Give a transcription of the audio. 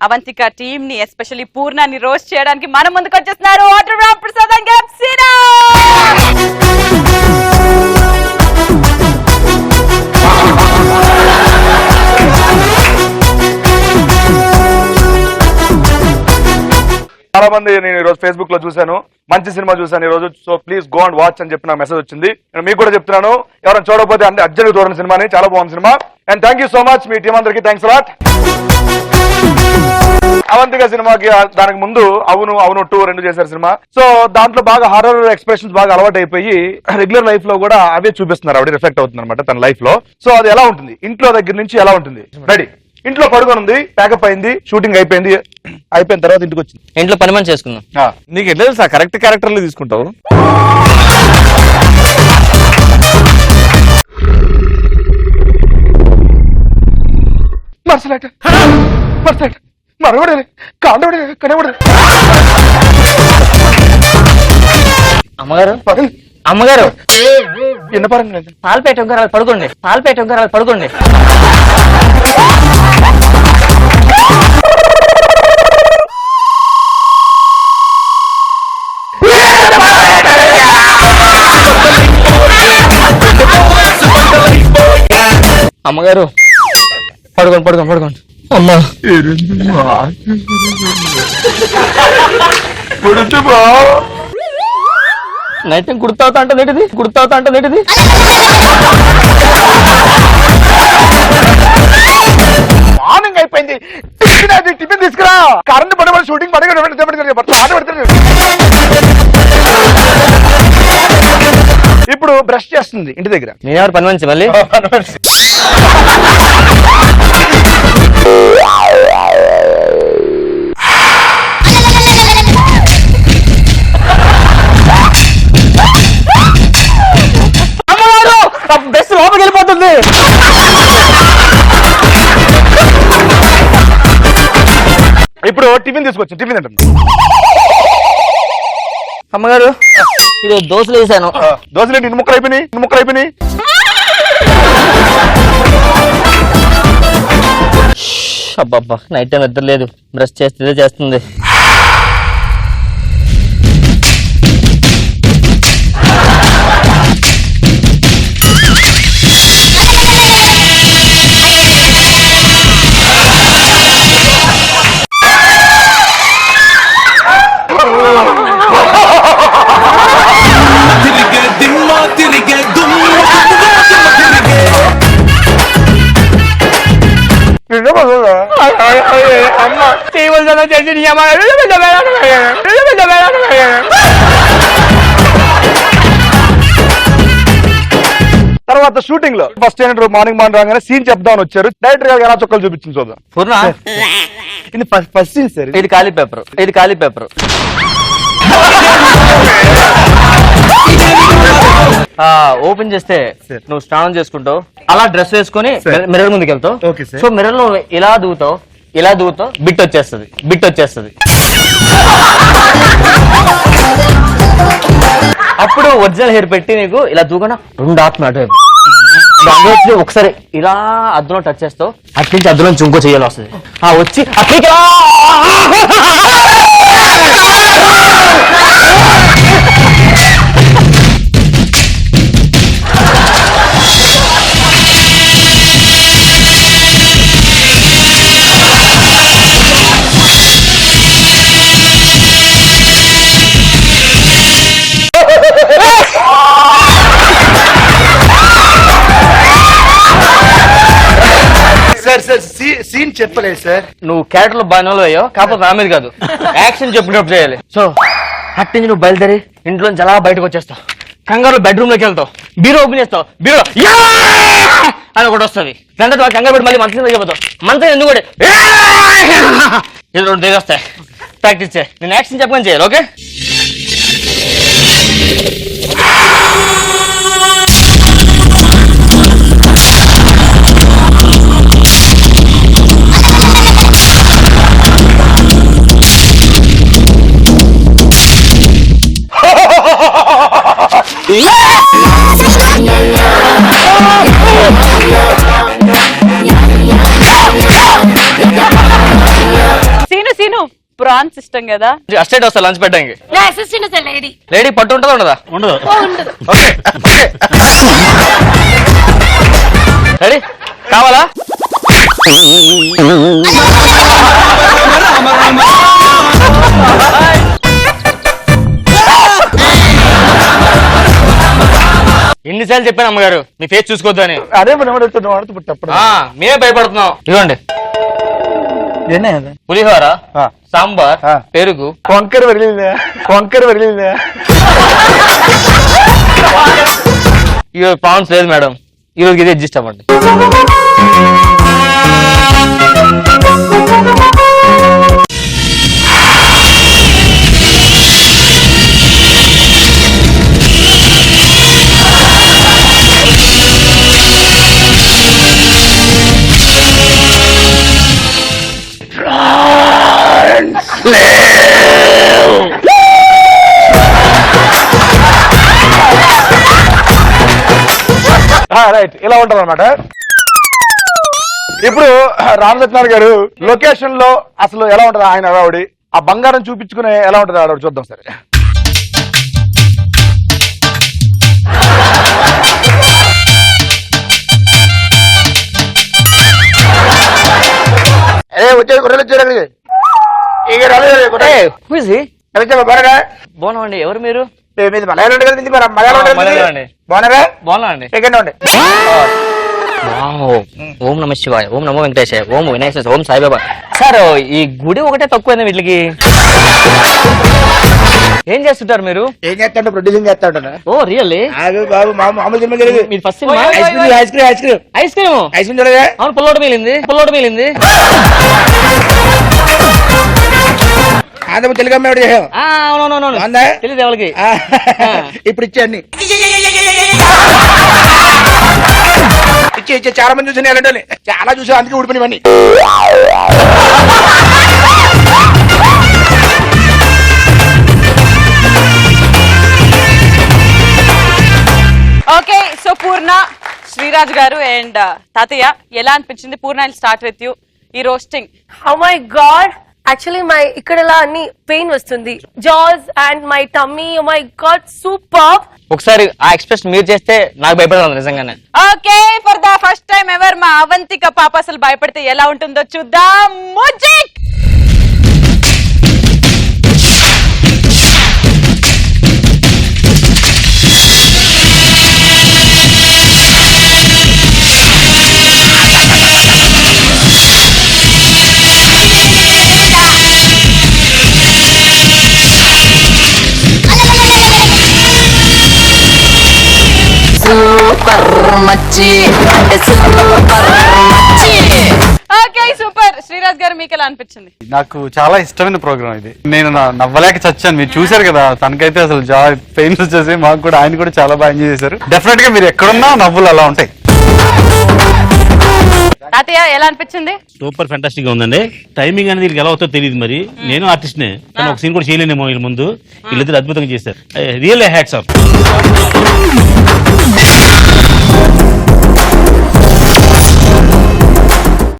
Avantika team ని especially పూర్ణాన్ని roast చేయడానికి మన ముందుకు వచ్చేస్తున్నారు ఆటోగ్రాఫ్ ప్రసాద్ అండ్ గెప్సినా. చాలా మంది నేను ఈరోజు ఫేస్బుక్ లో చూశాను, మంచి సినిమా చూశాను ఈ రోజు. So please go and watch అని చెప్పి నాకు మెసేజ్ వచ్చింది. నేను మీకు కూడా చెప్తున్నాను, ఎవరైనా చూడకపోతే అర్జెంట్ చూడండి సినిమాని, చాలా బాగుంది cinema. And thank you so much me team అందరికి, థ్యాంక్స్ లాట్. అవంతిక సినిమాకి దానికి ముందు అవును అవును 2 2 చేశారు సినిమా. సో దాంట్లో బాగా హారర్ ఎక్స్ప్రెషన్స్ బాగా అలవాటు అయిపోయి రెగ్యులర్ లైఫ్ లో కూడా అవే చూపిస్తున్నారు, ఆవిడ రిఫ్లెక్ట్ అవుతుంది అనమాట తన లైఫ్ లో. సో అది ఎలా ఉంటుంది, ఇంట్లో దగ్గర నుంచి ఎలా ఉంటుంది? రెడీ, ఇంట్లో పడుకొని ఉంది, ప్యాకప్ అయింది, షూటింగ్ అయిపోయింది, అయిపోయిన తర్వాత ఇంటికి వచ్చింది. ఇంట్లో పని మని చేసుకుందాం. నీకు ఎట్లా తెలుసా కరెక్ట్ క్యారెక్టర్లు తీసుకుంటావు? అమ్మగారు అమ్మగారు ఎన్న పరంగా పాలపేట ఉంగారాలు పడుకోండి, పాలపేట ఉంగారాలు పడుకోండి. అమ్మగారు పడుకోండి పడుకోండి పడుకోండి. అమ్మా నైట్ గుర్తవుతా అంటే నేటిది, గుర్తవుతా అంటే నేటిది. మార్నింగ్ అయిపోయింది, టిఫిన్ తీసుకురా, కరెంట్ పడబడి షూటింగ్ ఇప్పుడు బ్రష్ చేస్తుంది ఇంటి దగ్గర. నేనెవరు పని మంచి మళ్ళీ బెస్ట్ లోపలికి వెళ్ళిపోతుంది. ఇప్పుడు టిఫిన్ తీసుకొచ్చి టిఫిన్ అంటే అమ్మగారు ఇది దోశలు వేసాను. దోశలు ఏంటి, ఇన్ని ముక్కలు అయిపోయినాయి, ఇన్ని ముక్కలు అయిపోయినాయి. అబ్బబ్బా నైట్ టైం నిద్ర లేదు, బ్రష్ చేస్తే చేస్తుంది. తర్వాత షూటింగ్ లో ఫస్ట్ మార్నింగ్ రాగానే సీన్ చెప్దామని వచ్చారు. డైరెక్టర్ గారు ఎలా చొక్కలు చూపించింది చూద్దాం. పూర్ణ ఇది ఫస్ట్ సీన్ సార్. ఇది ఖాళీ పేపర్, ఇది ఖాళీ పేపర్. ఓపెన్ చేస్తే నువ్వు స్నానం చేసుకుంటావు, అలా డ్రెస్ వేసుకొని మిర్రర్ ముందుకు వెళ్తావు. సో మిర్రర్ లో ఇలా దూతావు, ఇలా దూతావు, బిట్ వచ్చేస్తుంది, బిట్ వచ్చేస్తుంది. అప్పుడు ఒరిజినల్ హెయిర్ పెట్టి నీకు ఇలా దూకన 2 ఆత్మ అటు వచ్చి ఒకసారి ఇలా అద్దులో టచ్ చేస్తావు, అటు నుంచి అద్దులో నుంచి ఇంకో చెయ్యాలి వస్తుంది. వచ్చి అట్లా సీన్ చెప్పలేదు సార్. నువ్వు క్యారెక్టర్ లో బాగా అయ్యావు, కాకపోతే నా మీద కాదు, యాక్షన్ చెప్పినప్పుడు చేయాలి. సో అట్టించి నువ్వు బయలుదేరి ఇంట్లో నుంచి అలా బయటకు వచ్చేస్తావు, కంగారు బెడ్రూమ్ లోకి వెళ్తావు, బీరో ఓపెన్ చేస్తావు, బీరో అని ఒకటి వస్తుంది. దాంట్లో కంగారు పెట్టి మళ్ళీ మంచం వెళ్ళిపోతావు, మంచం ఎందుకు కూడా ఇది 2 డేస్ వస్తాయి. ప్రాక్టీస్ చేయి, నేను యాక్షన్ చెప్పని చేయాలి. ఓకే ప్రాన్స్ ఇష్టం కదా. అస్టేట్ వస్తా లంచ్ పెట్టడానికి. నా అసిస్టెంట్ సార్ లేడీ. లేడీ పట్టు ఉంటుందా ఉండదా? ఉండదు. ఉండదు. రెడీ కావాలా? ఎన్నిసార్లు చెప్పాను అమ్మగారు మీ ఫేస్ చూసుకోవద్దు అని. అదే మనం తప్పదు. మేమే భయపడుతున్నాం. ఇదిగోండి పులిహోర, సాంబార్, పెరుగు, కొంకర వెళ్ళిందా ఈ ప్రాన్స్ లేదు మేడం, ఈ రోజుకి ఇది అడ్జస్ట్ అవ్వండి. రైట్, ఇలా ఉంటది అనమాట. ఇప్పుడు రామ్ సత్యనారాయణ గారు లొకేషన్ లో అసలు ఎలా ఉంటది ఆయన ఆవిడ, ఆ బంగారం చూపించుకునే ఎలా ఉంటది ఆవిడ చూద్దాం సరే. వచ్చేది గొర్రెలు వచ్చారు. బాగున్నామండి. ఎవరు మీరు? మలయాళం బాగున్నారా? బాగున్నా అండి. సెకండ్ అండి. ఓం నమ శివాయ, ఓం నమో వెంకటేశాయ, ఓం వినాయక, ఓం సాయిబాబా. సార్ ఈ గుడి ఒకటే తక్కువైంది వీటికి. ఏం చేస్తుంటారు మీరు? ఏం చేస్తాడు? ప్రొడ్యూసింగ్ చేస్తా ఉంటాను. ఓ రియల్లీ? బాబు మామూలు సినిమా జరిగింది. మీరు ఫస్ట్ సినిమా ఐస్ క్రీమ్ చూడగా అవును, పుల్లోడు మిగిలింది. తెలుగు అమ్మాయి చేసాం. అవునవును తెలియదు ఎవరికి. ఇప్పుడు ఇచ్చేయండి. ఇచ్చే చాలా మంది చూసాను ఎలాంటి చాలా చూసా, అందుకే ఊడిపోయినవన్నీ. Okay, so Purna, Shriraj garu and తాతయ్య, ఎలా అనిపించింది? పూర్ణ, స్టార్ట్ విత్ యూ ఈ roasting. Oh my God. Actually my ఇక్కడ అన్ని పెయిన్ వస్తుంది. Jaws and my tummy. Oh my God, super. ఒకసారి ఆ ఎక్స్ప్రెషన్ మీరు చేస్తే నాకు భయపడదు నిజంగానే. Okay, for the first time ever మా అవంతిక పాప అసలు భయపడితే ఎలా ఉంటుందో చూద్దాం. మ్యూజిక్. Okay, super. శ్రీరాజ్ గారు, మీకు ఎలా అనిపించింది? నాకు చాలా ఇష్టమైన ప్రోగ్రామ్ ఇది. నేను నవ్వలేక చచ్చాను. మీరు చూసారు కదా, తనకైతే అసలు పెయిన్స్ వచ్చేసి, మాకు కూడా ఆయన కూడా చాలా బాగా ఎంజాయ్ చేశారు. డెఫినెట్ గా మీరు ఎక్కడున్నా నవ్వులు అలా ఉంటాయి. తాతయ్య, ఎలా అనిపించింది? సూపర్ ఫెంటాస్టిక్ గా ఉందండి. టైమింగ్ అనేది వీళ్ళకి ఎలా అవుతుందో తెలియదు. మరి నేను ఆర్టిస్ట్ నే, కానీ ఒక సీన్ కూడా చేయలేనేమో వీళ్ళ ముందు. వీళ్ళిద్దరు అద్భుతంగా చేశారు. Real hats off.